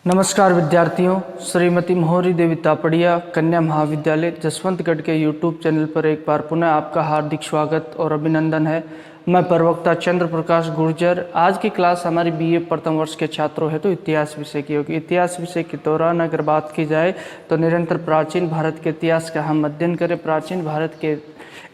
नमस्कार विद्यार्थियों, श्रीमती मोहरी देवी तापड़िया कन्या महाविद्यालय जसवंतगढ़ के YouTube चैनल पर एक बार पुनः आपका हार्दिक स्वागत और अभिनंदन है। मैं प्रवक्ता चंद्र प्रकाश गुर्जर। आज की क्लास हमारी BA प्रथम वर्ष के छात्रों है तो इतिहास विषय की होगी। इतिहास विषय के दौरान अगर बात की जाए तो निरंतर प्राचीन भारत के इतिहास का हम अध्ययन करें। प्राचीन भारत के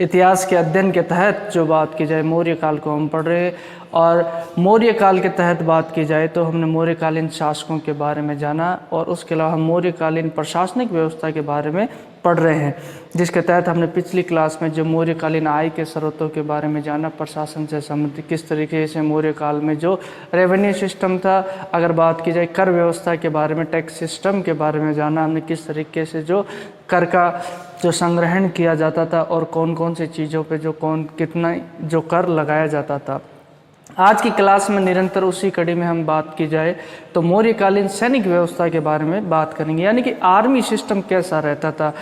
इतिहास के अध्ययन के तहत जो बात की जाए मौर्य काल को हम पढ़ रहे हैं, और मौर्य काल के तहत बात की जाए तो हमने मौर्यकालीन शासकों के बारे में जाना और उसके अलावा हम मौर्यकालीन प्रशासनिक व्यवस्था के बारे में पढ़ रहे हैं, जिसके तहत हमने पिछली क्लास में जो मौर्यकालीन आय के स्रोतों के बारे में जाना, प्रशासन से संबंधित किस तरीके से मौर्य काल में जो रेवेन्यू सिस्टम था, अगर बात की जाए कर व्यवस्था के बारे में, टैक्स सिस्टम के बारे में जाना हमने, किस तरीके से जो कर का जो संग्रहण किया जाता था और कौन कौन सी चीज़ों पे जो कौन कितना जो कर लगाया जाता था। आज की क्लास में निरंतर उसी कड़ी में हम बात की जाए तो मौर्यकालीन सैनिक व्यवस्था के बारे में बात करेंगे, यानी कि आर्मी सिस्टम कैसा रहता था।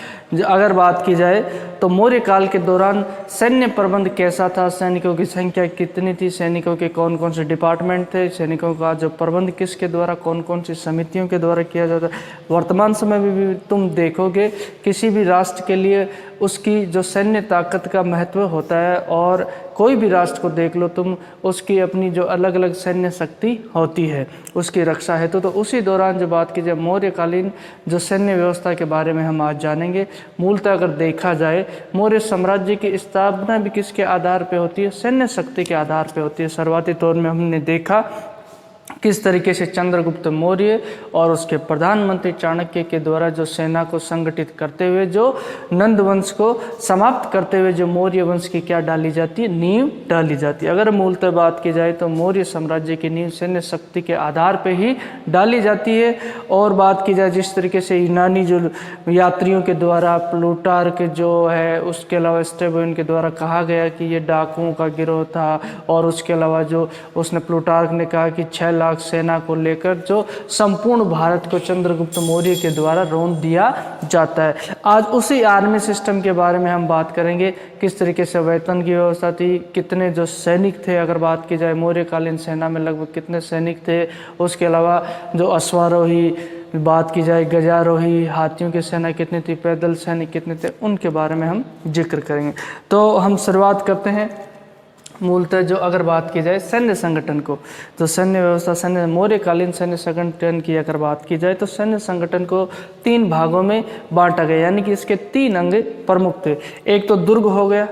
अगर बात की जाए तो मौर्य काल के दौरान सैन्य प्रबंध कैसा था, सैनिकों की संख्या कितनी थी, सैनिकों के कौन कौन से डिपार्टमेंट थे, सैनिकों का जो प्रबंध किसके द्वारा, कौन कौन सी समितियों के द्वारा किया जाता। वर्तमान समय में भी तुम देखोगे किसी भी राष्ट्र के लिए उसकी जो सैन्य ताकत का महत्व होता है, और कोई भी राष्ट्र को देख लो तुम, उसकी अपनी जो अलग अलग सैन्य शक्ति होती है उसकी रक्षा हेतु। तो उसी दौरान जो बात की जाए मौर्यकालीन जो सैन्य व्यवस्था के बारे में हम आज जानेंगे। मूलतः अगर देखा जाए मौर्य साम्राज्य की स्थापना भी किसके आधार पे होती है, सैन्य शक्ति के आधार पे होती है। शुरुआती तौर में हमने देखा किस तरीके से चंद्रगुप्त मौर्य और उसके प्रधानमंत्री चाणक्य के द्वारा जो सेना को संगठित करते हुए जो नंद वंश को समाप्त करते हुए जो मौर्य वंश की क्या डाली जाती है, नींव डाली जाती है। अगर मूलतः बात की जाए तो मौर्य साम्राज्य की नींव सैन्य शक्ति के आधार पर ही डाली जाती है। और बात की जाए जिस तरीके से यूनानी जो यात्रियों के द्वारा प्लूटार्क जो है, उसके अलावा स्ट्रैबोन के द्वारा कहा गया कि ये डाकुओं का गिरोह था, और उसके अलावा जो उसने प्लूटार्क ने कहा कि 6 लाख सेना को लेकर जो संपूर्ण भारत को चंद्रगुप्त मौर्य के द्वारा रौंद दिया जाता है। आज उसी आर्मी सिस्टम के बारे में हम बात करेंगे, किस तरीके से वेतन की व्यवस्था थी, कितने जो सैनिक थे, अगर बात की जाए मौर्यकालीन सेना में लगभग कितने सैनिक थे, उसके अलावा जो अश्वारोही बात की जाए, गजारोही, हाथियों की सेना कितनी थी, पैदल सैनिक कितने थे, उनके बारे में हम जिक्र करेंगे। तो हम शुरुआत करते हैं मूलतः जो अगर बात की जाए सैन्य संगठन को, तो सैन्य व्यवस्था, सैन्य मौर्यकालीन सैन्य संगठन की अगर बात की जाए तो सैन्य संगठन को 3 भागों में बांटा गया, यानी कि इसके 3 अंग प्रमुख थे। एक तो दुर्ग हो गया,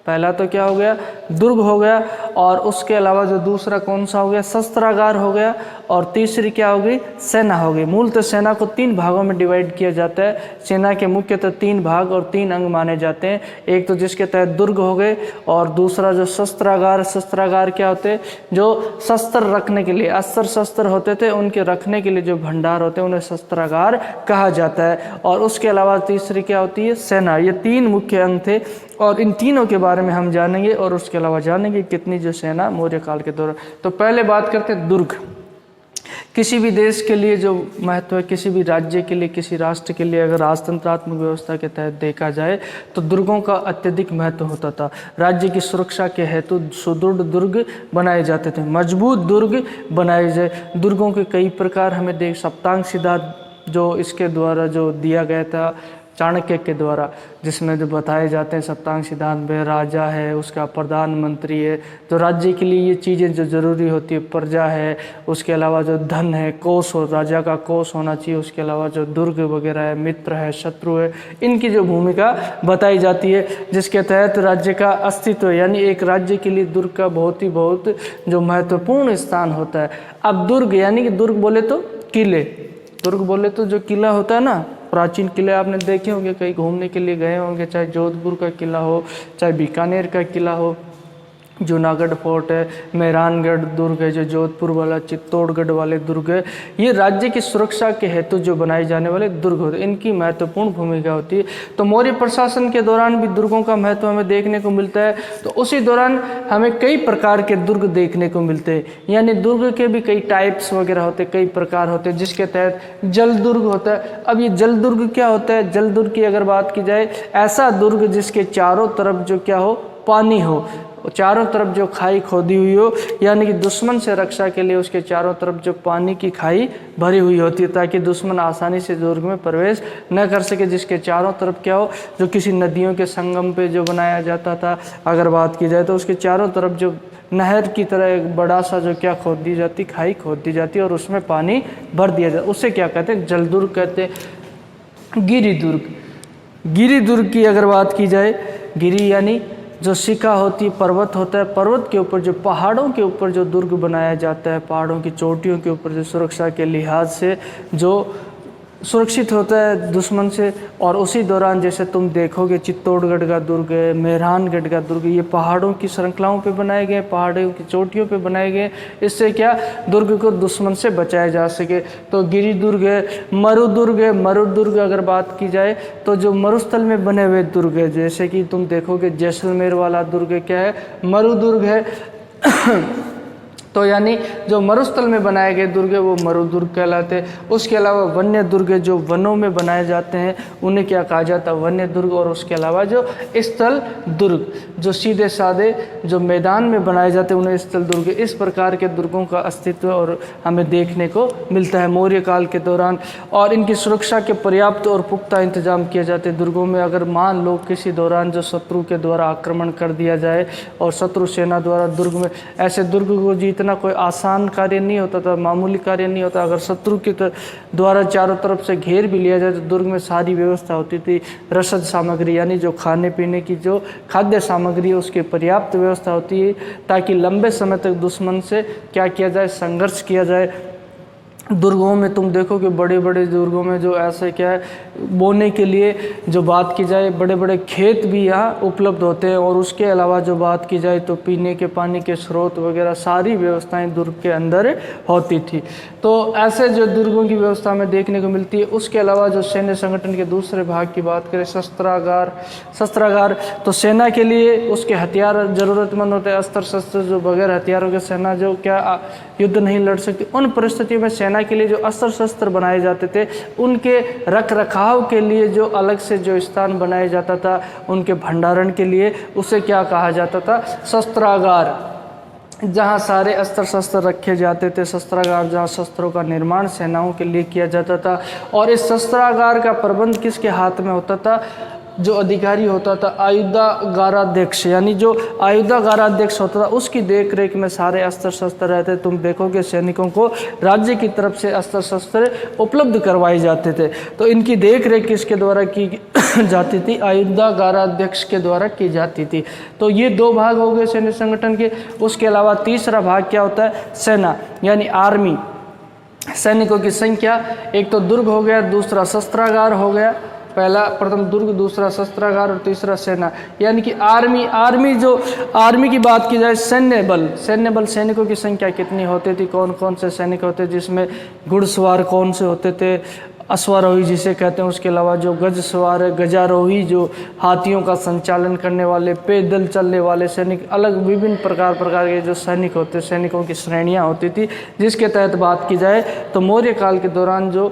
पहला तो क्या हो गया, दुर्ग हो गया, और उसके अलावा जो दूसरा कौन सा हो गया, शस्त्रागार हो गया, और तीसरी क्या हो गई, सेना हो गई। मूलतः सेना को 3 भागों में डिवाइड किया जाता है। सेना के मुख्यतः 3 भाग और 3 अंग माने जाते हैं। एक तो जिसके तहत दुर्ग हो गए, और दूसरा जो शस्त्रागार, शस्त्रागार क्या होते हैं, जो शस्त्र रखने के लिए, अस्त्र शस्त्र होते थे उनके रखने के लिए जो भंडार होते हैं उन्हें शस्त्रागार कहा जाता है। और उसके अलावा तीसरी क्या होती है, सेना। ये 3 मुख्य अंग थे, और इन तीनों के बारे में हम जानेंगे, और उसके अलावा जानेंगे कितनी जो सेना मौर्य काल के दौरान। तो पहले बात करते हैं दुर्ग। किसी भी देश के लिए जो महत्व है, किसी भी राज्य के लिए, किसी राष्ट्र के लिए अगर राजतंत्रात्मक व्यवस्था के तहत देखा जाए तो दुर्गों का अत्यधिक महत्व होता था। राज्य की सुरक्षा के हेतु सुदृढ़ दुर्ग बनाए जाते थे, मजबूत दुर्ग बनाए जाए। दुर्गों के कई प्रकार हमें देख, सप्तांग सिद्धांत जो इसके द्वारा जो दिया गया था चाणक्य के द्वारा, जिसमें जो बताए जाते हैं सप्तांग सिद्धांत में, राजा है, उसका प्रधानमंत्री है, तो राज्य के लिए ये चीज़ें जो ज़रूरी होती है, प्रजा है, उसके अलावा जो धन है, कोष हो, राजा का कोष होना चाहिए, उसके अलावा जो दुर्ग वगैरह है, मित्र है, शत्रु है, इनकी जो भूमिका बताई जाती है, जिसके तहत राज्य का अस्तित्व, यानी एक राज्य के लिए दुर्ग का बहुत जो महत्वपूर्ण स्थान होता है। अब दुर्ग यानी कि दुर्ग बोले तो किले, दुर्ग बोले तो जो किला होता है ना, प्राचीन किले आपने देखे होंगे, कहीं घूमने के लिए गए होंगे, चाहे जोधपुर का किला हो, चाहे बीकानेर का किला हो, जूनागढ़ फोर्ट है, मेहरानगढ़ दुर्ग है, जो जोधपुर वाला, चित्तौड़गढ़ वाले दुर्ग है, ये राज्य की सुरक्षा के हेतु जो बनाए जाने वाले दुर्ग होते हैं, इनकी महत्वपूर्ण भूमिका होती है। तो मौर्य प्रशासन के दौरान भी दुर्गों का महत्व हमें देखने को मिलता है। तो उसी दौरान हमें कई प्रकार के दुर्ग देखने को मिलते हैं, यानी दुर्ग के भी कई टाइप्स वगैरह होते हैं, कई प्रकार होते हैं, जिसके तहत जल दुर्ग होता है। अब ये जल दुर्ग क्या होता है, जल दुर्ग की अगर बात की जाए, ऐसा दुर्ग जिसके चारों तरफ जो क्या हो, पानी हो, चारों तरफ जो खाई खोदी हुई हो, यानी कि दुश्मन से रक्षा के लिए उसके चारों तरफ जो पानी की खाई भरी हुई होती है, ताकि दुश्मन आसानी से दुर्ग में प्रवेश न कर सके। जिसके चारों तरफ क्या हो, जो किसी नदियों के संगम पे जो बनाया जाता था, अगर बात की जाए तो उसके चारों तरफ जो नहर की तरह एक बड़ा सा जो क्या खोद दी जाती, खाई खोद दी जाती और उसमें पानी भर दिया जाता। उसे क्या कहते हैं, जलदुर्ग कहते हैं। गिरि दुर्ग, गिरि दुर्ग की अगर बात की जाए, गिरि यानी जो शिखा होती है, पर्वत होता है, पर्वत के ऊपर जो पहाड़ों के ऊपर जो दुर्ग बनाया जाता है, पहाड़ों की चोटियों के ऊपर जो सुरक्षा के लिहाज से जो सुरक्षित होता है दुश्मन से। और उसी दौरान जैसे तुम देखोगे चित्तौड़गढ़ का दुर्ग है, मेहरानगढ़ का दुर्ग, ये पहाड़ों की श्रृंखलाओं पे बनाए गए, पहाड़ों की चोटियों पे बनाए गए, इससे क्या दुर्ग को दुश्मन से बचाया जा सके। तो गिरि दुर्ग है, मरुदुर्ग है। मरुदुर्ग अगर बात की जाए तो जो मरुस्थल में बने हुए दुर्ग है, जैसे कि तुम देखोगे जैसलमेर वाला दुर्ग क्या है, मरुदुर्ग है। तो यानी जो मरुस्थल में बनाए गए दुर्ग है वो मरुदुर्ग कहलाते हैं। उसके अलावा वन्य दुर्ग जो वनों में बनाए जाते हैं उन्हें क्या कहा जाता है, वन्य दुर्ग। और उसके अलावा जो स्थल दुर्ग जो सीधे साधे जो मैदान में बनाए जाते हैं उन्हें स्थल दुर्ग। इस प्रकार के दुर्गों का अस्तित्व और हमें देखने को मिलता है मौर्य काल के दौरान। और इनकी सुरक्षा के पर्याप्त और पुख्ता इंतजाम किए जाते हैं दुर्गों में। अगर मान लो किसी दौरान जो शत्रु के द्वारा आक्रमण कर दिया जाए और शत्रु सेना द्वारा दुर्ग में, ऐसे दुर्ग को जीतना कोई आसान कार्य नहीं होता था, मामूली कार्य नहीं होता। अगर शत्रु के द्वारा चारों तरफ से घेर भी लिया जाए तो दुर्ग में सारी व्यवस्था होती थी। रसद सामग्री यानी जो खाने पीने की जो खाद्य सामग्री है उसकी पर्याप्त व्यवस्था होती है, ताकि लंबे समय तक दुश्मन से क्या किया जाए, संघर्ष किया जाए। दुर्गों में तुम देखो कि बड़े बड़े दुर्गों में जो ऐसे क्या है, बोने के लिए जो बात की जाए बड़े बड़े खेत भी यहाँ उपलब्ध होते हैं। और उसके अलावा जो बात की जाए तो पीने के पानी के स्रोत वगैरह सारी व्यवस्थाएं दुर्ग के अंदर होती थी। तो ऐसे जो दुर्गों की व्यवस्था में देखने को मिलती है। उसके अलावा जो सैन्य संगठन के दूसरे भाग की बात करें, शस्त्रागार। शस्त्रागार तो सेना के लिए उसके हथियार ज़रूरतमंद होते हैं, अस्त्र शस्त्र जो बगैर हथियारों के सेना जो क्या युद्ध नहीं लड़ सकती। उन परिस्थितियों में सेना के लिए जो अस्त्र शस्त्र बनाए जाते थे उनके रख रखाव के लिए जो अलग से जो स्थान बनाया जाता था उनके भंडारण के लिए, उसे क्या कहा जाता था, शस्त्रागार। जहाँ सारे अस्त्र शस्त्र रखे जाते थे, शस्त्रागार जहाँ शस्त्रों का निर्माण सेनाओं के लिए किया जाता था। और इस शस्त्रागार का प्रबंध किसके हाथ में होता था, जो अधिकारी होता था आयुधागाराध्यक्ष, यानी जो आयुधागाराध्यक्ष होता था उसकी देख रेख में सारे अस्त्र शस्त्र रहते। तुम देखोगे सैनिकों को राज्य की तरफ से अस्त्र शस्त्र उपलब्ध करवाए जाते थे। तो इनकी देख रेख किसके द्वारा की जाती थी, आयुधागाराध्यक्ष के द्वारा की जाती थी। तो ये दो भाग हो गए सैन्य संगठन के। उसके अलावा तीसरा भाग क्या होता है, सेना यानी आर्मी। सैनिकों की संख्या, एक तो दुर्ग हो गया, दूसरा शस्त्रागार हो गया, पहला प्रथम दुर्ग, दूसरा शस्त्रागार और तीसरा सेना। यानी कि आर्मी की बात की जाए, सैन्य बल सैनिकों की संख्या कितनी होती थी, कौन कौन से सैनिक होते, जिसमें घुड़सवार कौन से होते थे, अश्वारोही जिसे कहते हैं, उसके अलावा जो गज सवार है, गजारोही जो हाथियों का संचालन करने वाले, पैदल चलने वाले सैनिक, अलग विभिन्न प्रकार के जो सैनिक होते, सैनिकों की श्रेणियां होती थी। जिसके तहत बात की जाए तो मौर्य काल के दौरान जो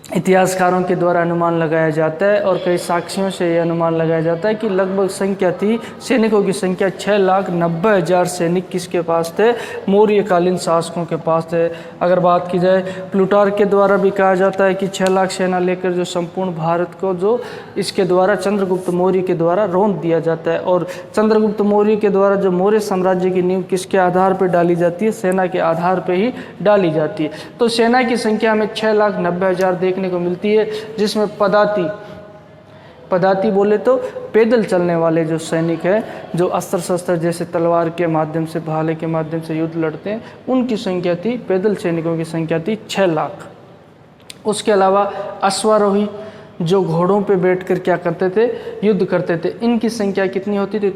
इतिहासकारों के द्वारा अनुमान लगाया जाता है और कई साक्ष्यों से यह अनुमान लगाया जाता है कि लगभग संख्या थी, सैनिकों की संख्या 6,90,000 सैनिक किसके पास थे, मौर्यकालीन शासकों के पास थे। अगर बात की जाए प्लूटार्क के द्वारा भी कहा जाता है कि 6 लाख सेना लेकर जो संपूर्ण भारत को जो इसके द्वारा चंद्रगुप्त मौर्य के द्वारा रौंद दिया जाता है। और चंद्रगुप्त मौर्य के द्वारा जो मौर्य साम्राज्य की नींव किसके आधार पर डाली जाती है, सेना के आधार पर ही डाली जाती है। तो सेना की संख्या में 6,90,000 देखने को मिलती है, जिसमें पदाती बोले तो पैदल चलने वाले जो सैनिक हैं, जो अस्त्र शस्त्र जैसे तलवार के माध्यम से, भाले के माध्यम से युद्ध लड़ते हैं, उनकी संख्या थी, पैदल सैनिकों की संख्या थी 6 लाख। उसके अलावा अश्वारोही जो घोड़ों पे बैठकर क्या करते थे, युद्ध करते थे, इनकी संख्या कितनी होती थी,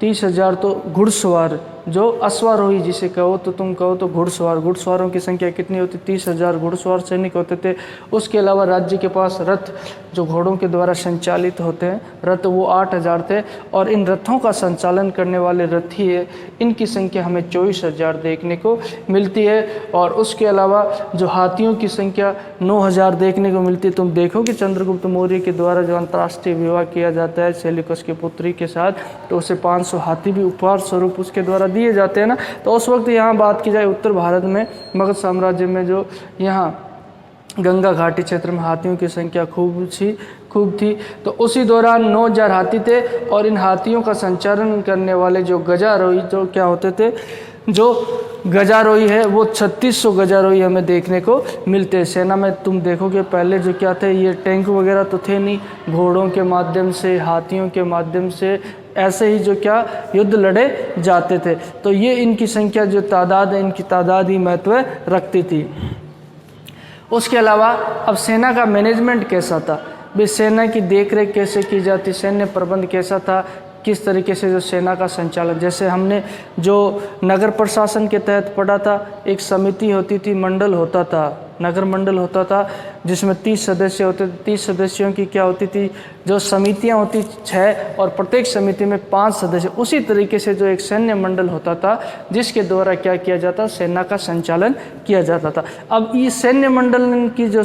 30,000 तो घुड़सवार जो अश्वारोही जिसे कहो तो तुम कहो तो घुड़सवारों की संख्या कितनी होती? 30,000 घुड़सवार सैनिक होते थे। उसके अलावा राज्य के पास रथ जो घोड़ों के द्वारा संचालित होते हैं रथ, वो 8,000 थे। और इन रथों का संचालन करने वाले रथी है, इनकी संख्या हमें 24,000 देखने को मिलती है। और उसके अलावा जो हाथियों की संख्या 9,000 देखने को मिलती है। तुम देखो कि चंद्रगुप्त मौर्य के द्वारा जो अंतर्राष्ट्रीय विवाह किया जाता है सेल्यूकस की पुत्री के साथ, तो उसे 500 हाथी भी उपहार स्वरूप उसके द्वारा दिए जाते हैं ना। तो उस वक्त यहाँ बात की जाए उत्तर भारत में मगध साम्राज्य में जो यहाँ गंगा घाटी क्षेत्र में हाथियों की संख्या खूब थी। तो उसी दौरान 9,000 हाथी थे। और इन हाथियों का संचालन करने वाले जो गजारोही जो क्या होते थे, जो गजारोही है वो 3600 गजारोही हमें देखने को मिलते हैं। सेना में तुम देखोगे पहले जो क्या थे, ये टैंक वगैरह तो थे नहीं, घोड़ों के माध्यम से, हाथियों के माध्यम से ऐसे ही जो क्या युद्ध लड़े जाते थे। तो ये इनकी संख्या जो तादाद है, इनकी तादाद ही महत्व रखती थी। उसके अलावा अब सेना का मैनेजमेंट कैसा था, भाई सेना की देखरेख कैसे की जाती, सैन्य प्रबंध कैसा था, किस तरीके से जो सेना का संचालन, जैसे हमने जो नगर प्रशासन के तहत पढ़ा था, एक समिति होती थी, मंडल होता था, नगर मंडल होता था जिसमें 30 सदस्य होते थे। 30 सदस्यों की क्या होती थी, जो समितियां होती 6 और प्रत्येक समिति में 5 सदस्य। उसी तरीके से जो एक सैन्य मंडल होता था जिसके द्वारा क्या किया जाता, सेना का संचालन किया जाता था। अब ये सैन्य मंडल की जो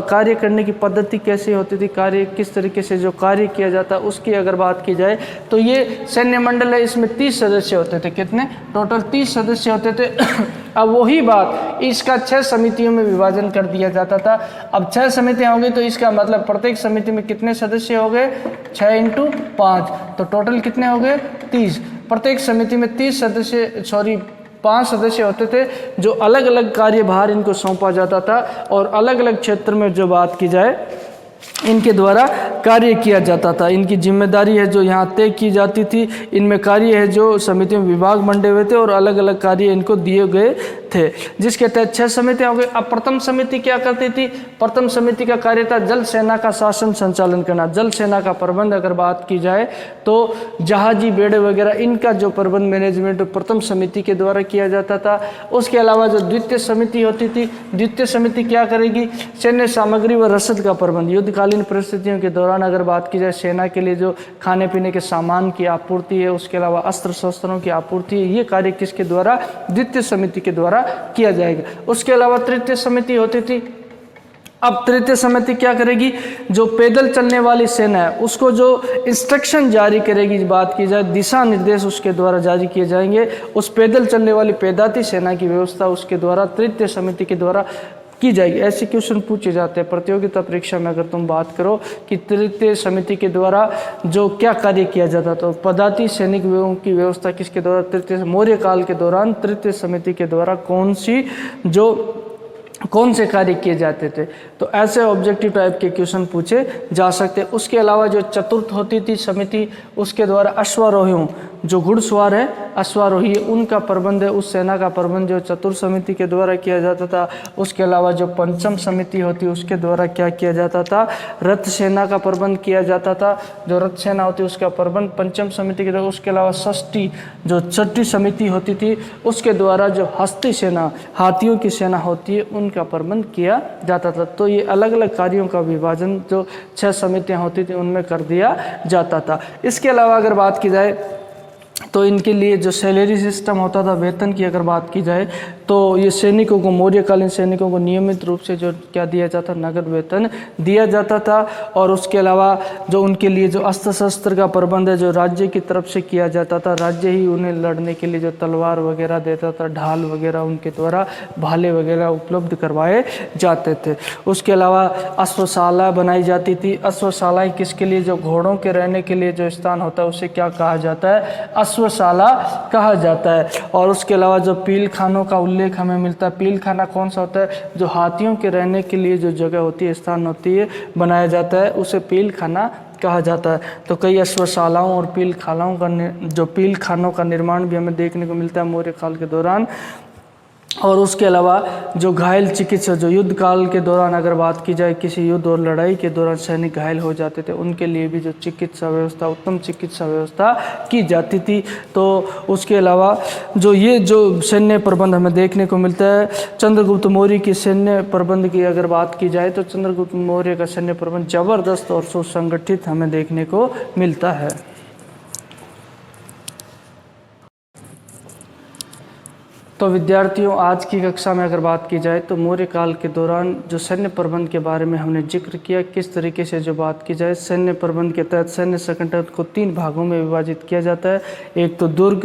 कार्य करने की पद्धति कैसी होती थी, कार्य किस तरीके से जो कार्य किया जाता, उसकी अगर बात की जाए तो ये सैन्य मंडल है, इसमें 30 सदस्य होते थे। कितने? टोटल 30 सदस्य होते थे। अब वही बात इसका 6 समितियों में विभाजन कर दिया जाता था। अब 6 समितियां होंगी तो इसका मतलब प्रत्येक समिति में कितने सदस्य हो गए? 6 × 5, तो टोटल कितने हो गए? 30। प्रत्येक समिति में 5 सदस्य होते थे जो अलग अलग कार्यभार इनको सौंपा जाता था। और अलग अलग क्षेत्र में जो बात की जाए इनके द्वारा कार्य किया जाता था। इनकी जिम्मेदारी है जो यहाँ तय की जाती थी। इनमें कार्य है जो समितियों में विभाग बंटे हुए थे और अलग अलग कार्य इनको दिए गए थे, जिसके तहत 6 समितियां हो गई। अब प्रथम समिति क्या करती थी? प्रथम समिति का कार्य था जल सेना का शासन संचालन करना, जल सेना का प्रबंध। अगर बात की जाए तो जहाजी बेड़े वगैरह इनका जो प्रबंध मैनेजमेंट प्रथम समिति के द्वारा किया जाता था। उसके अलावा जो द्वितीय समिति होती थी, द्वितीय समिति क्या करेगी? सैन्य सामग्री व रसद का प्रबंध। युद्धकालीन परिस्थितियों के दौरान अगर बात की जाए सेना के लिए जो खाने पीने के सामान की आपूर्ति है, उसके अलावा अस्त्र शस्त्रों की आपूर्ति है, ये कार्य किसके द्वारा? द्वितीय समिति के द्वारा किया जाएगा। उसके अलावा तृतीय समिति होती थी। अब तृतीय समिति क्या करेगी? जो पैदल चलने वाली सेना है उसको जो इंस्ट्रक्शन जारी करेगी, बात की जाए दिशा निर्देश उसके द्वारा जारी किए जाएंगे। उस पैदल चलने वाली पैदाती सेना की व्यवस्था उसके द्वारा तृतीय समिति के द्वारा की जाएगी। ऐसे क्वेश्चन पूछे जाते हैं प्रतियोगिता परीक्षा में। अगर तुम बात करो कि तृतीय समिति के द्वारा जो क्या कार्य किया जाता, तो पदाति सैनिक की व्यवस्था किसके द्वारा? तृतीय मौर्य काल के दौरान तृतीय समिति के द्वारा कौन से कार्य किए जाते थे। तो ऐसे ऑब्जेक्टिव टाइप के क्वेश्चन पूछे जा सकते हैं। उसके अलावा जो चतुर्थ होती थी समिति, उसके द्वारा अश्वारोहियों जो घुड़सवार है, अश्वारोही उनका प्रबंध है, उस सेना का प्रबंध जो चतुर्थ समिति के द्वारा किया जाता था। उसके अलावा जो पंचम समिति होती उसके द्वारा क्या किया जाता था? रथ सेना का प्रबंध किया जाता था। जो रथ सेना होती उसका प्रबंध पंचम समिति के द्वारा। उसके अलावा षष्ठी जो छठी समिति होती थी उसके द्वारा जो हस्ती सेना, हाथियों की सेना होती है, उनका प्रबंध किया जाता था। तो ये अलग अलग कार्यों का विभाजन जो 6 समितियां होती थी उनमें कर दिया जाता था। इसके अलावा अगर बात की जाए तो इनके लिए जो सैलरी सिस्टम होता था, वेतन की अगर बात की जाए तो ये सैनिकों को, मौर्यकालीन सैनिकों को नियमित रूप से जो क्या दिया जाता, नगद वेतन दिया जाता था। और उसके अलावा जो उनके लिए जो अस्त्र शस्त्र का प्रबंध है जो राज्य की तरफ से किया जाता था, राज्य ही उन्हें लड़ने के लिए जो तलवार वगैरह देता था, ढाल वगैरह उनके द्वारा भाले वगैरह उपलब्ध करवाए जाते थे। उसके अलावा अश्वशाला बनाई जाती थी। अश्वशालाएँ किसके लिए? जो घोड़ों के रहने के लिए जो स्थान होता है उसे क्या कहा जाता है? अश्वशाला कहा जाता है। और उसके अलावा जो पील खानों का उल्लेख हमें मिलता है। पील खाना कौन सा होता है? जो हाथियों के रहने के लिए जो जगह होती है, स्थान होती है, बनाया जाता है, उसे पील खाना कहा जाता है। तो कई अश्वशालाओं और पील खानों का निर्माण भी हमें देखने को मिलता है मौर्य काल के दौरान। और उसके अलावा जो घायल चिकित्सा, जो युद्ध काल के दौरान अगर बात की जाए, किसी युद्ध और लड़ाई के दौरान सैनिक घायल हो जाते थे, उनके लिए भी जो चिकित्सा व्यवस्था, उत्तम चिकित्सा व्यवस्था की जाती थी। तो उसके अलावा जो सैन्य प्रबंध हमें देखने को मिलता है, चंद्रगुप्त मौर्य की सैन्य प्रबंध की अगर बात की जाए तो चंद्रगुप्त मौर्य का सैन्य प्रबंध जबरदस्त और सुसंगठित हमें देखने को मिलता है। तो विद्यार्थियों, आज की कक्षा में अगर बात की जाए तो मौर्य काल के दौरान जो सैन्य प्रबंध के बारे में हमने जिक्र किया, किस तरीके से जो बात की जाए, सैन्य प्रबंध के तहत सैन्य संगठन को 3 भागों में विभाजित किया जाता है। एक तो दुर्ग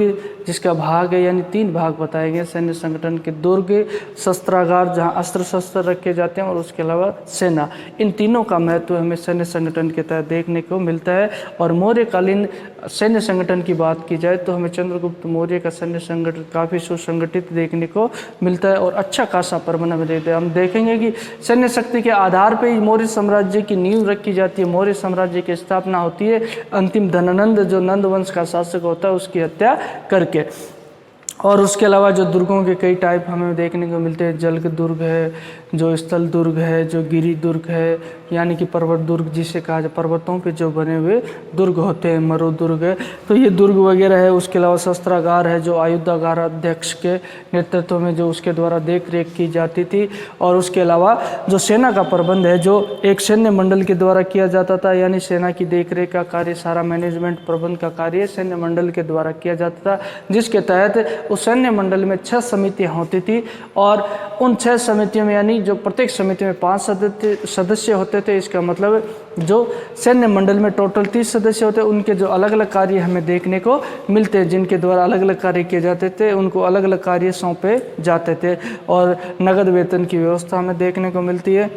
जिसका भाग है, यानी 3 भाग बताए गए सैन्य संगठन के, दुर्ग, शस्त्रागार जहाँ अस्त्र शस्त्र रखे जाते हैं, और उसके अलावा सेना। इन तीनों का महत्व हमें सैन्य संगठन के तहत देखने को मिलता है। और मौर्यकालीन सैन्य संगठन की बात की जाए तो हमें चंद्रगुप्त मौर्य का सैन्य संगठन काफ़ी सुसंगठित देखने को मिलता है और अच्छा खासा प्रबंध हमें देते हैं। हम देखेंगे कि सैन्य शक्ति के आधार पर ही मौर्य साम्राज्य की नींव रखी जाती है, मौर्य साम्राज्य की स्थापना होती है अंतिम धनानंद जो नंद वंश का शासक होता है उसकी हत्या करके। और उसके अलावा जो दुर्गों के कई टाइप हमें देखने को मिलते हैं, जल दुर्ग है, जो स्थल दुर्ग है, जो गिरि दुर्ग है, यानी कि पर्वत दुर्ग जिसे कहा जाए, पर्वतों पे जो बने हुए दुर्ग होते हैं, मरु दुर्ग है, तो ये दुर्ग वगैरह है। उसके अलावा शस्त्रागार है, जो आयुधागार अध्यक्ष के नेतृत्व में जो उसके द्वारा देख रेख की जाती थी। और उसके अलावा जो सेना का प्रबंध है, जो एक सैन्य मंडल के द्वारा किया जाता था, यानी सेना की देख रेख का कार्य, सारा मैनेजमेंट प्रबंध का कार्य सैन्य मंडल के द्वारा किया जाता था, जिसके तहत उस सैन्य मंडल में 6 समितियां होती थी। और उन 6 समितियों में, यानी जो प्रत्येक समिति में 5 सदस्य होते थे, इसका मतलब जो सैन्य मंडल में टोटल 30 सदस्य होते हैं, उनके जो अलग अलग कार्य हमें देखने को मिलते हैं, जिनके द्वारा अलग अलग कार्य किए जाते थे, उनको अलग अलग कार्य सौंपे जाते थे। और नगद वेतन की व्यवस्था हमें देखने को मिलती है।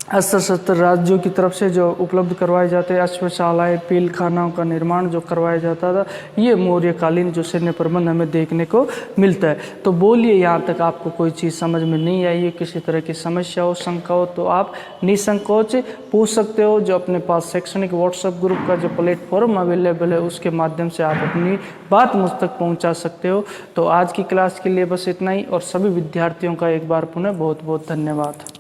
अस्त्र शस्त्र राज्यों की तरफ से जो उपलब्ध करवाए जाते हैं, अश्वशालाएँ, पील खानाओं का निर्माण जो करवाया जाता था, ये मौर्यकालीन जो सैन्य प्रबंध हमें देखने को मिलता है। तो बोलिए, यहाँ तक आपको कोई चीज़ समझ में नहीं आई है, किसी तरह की समस्या हो, शंका हो, तो आप निसंकोच पूछ सकते हो। जो अपने पास शैक्षणिक व्हाट्सएप ग्रुप का जो प्लेटफॉर्म अवेलेबल है, उसके माध्यम से आप अपनी बात मुझ तक पहुँचा सकते हो। तो आज की क्लास के लिए बस इतना ही, और सभी विद्यार्थियों का एक बार पुनः बहुत बहुत धन्यवाद।